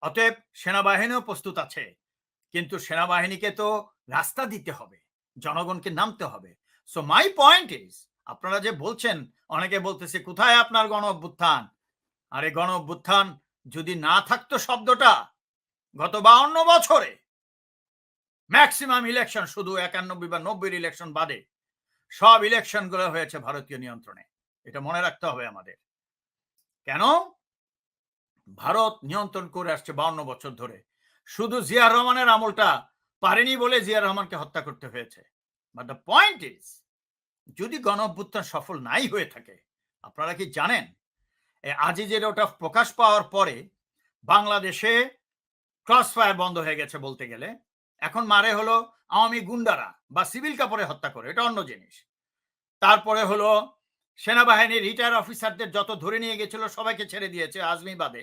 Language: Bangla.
অতএব সেনাবাহিনীও প্রস্তুত আছে, কিন্তু সেনাবাহিনীকে তো রাস্তা দিতে হবে, জনগণকে নামতে হবে। সো মাই পয়েন্ট ইজ, আপনারা যে বলছেন, অনেকে বলতেছে কোথায় আপনার গণ অভ্যুত্থান? আরে গণ অভ্যুত্থান যদি না থাকতো শব্দটা, গত 52 বছরে ম্যাক্সিমাম ইলেকশন, শুধু 91 বা 90 ইলেকশন বাদে সব ইলেকশন গুলো হয়েছে ভারতীয় নিয়ন্ত্রণে। এটা মনে রাখতে হবে আমাদের। কেন? ভারত নিয়ন্ত্রণ করে আসছে 52 বছর ধরে। শুধু জিয়া রহমানের আমলটা পারেনি বলে জিয়া রহমানকে হত্যা করতে হয়েছে। বাট দ্য পয়েন্ট ইজ, যদি গণ অভ্যুত্থান সফল নাই হয়ে থাকে, আপনারা কি জানেন আজিজের ওটা প্রকাশ পাওয়ার পরে বাংলাদেশে ক্রস ফায়ার বন্ধ হয়ে গেছে বলতে গেলে। এখন মারে হলো আওয়ামী গুন্ডারা বা সিভিল কাপড়ে হত্যা করে, এটা অন্য জিনিস। তারপরে হলো সেনাবাহিনীর রিটায়ার অফিসারদের যত ধরে নিয়ে গেছিল সবাইকে ছেড়ে দিয়েছে, আজমি বাদে।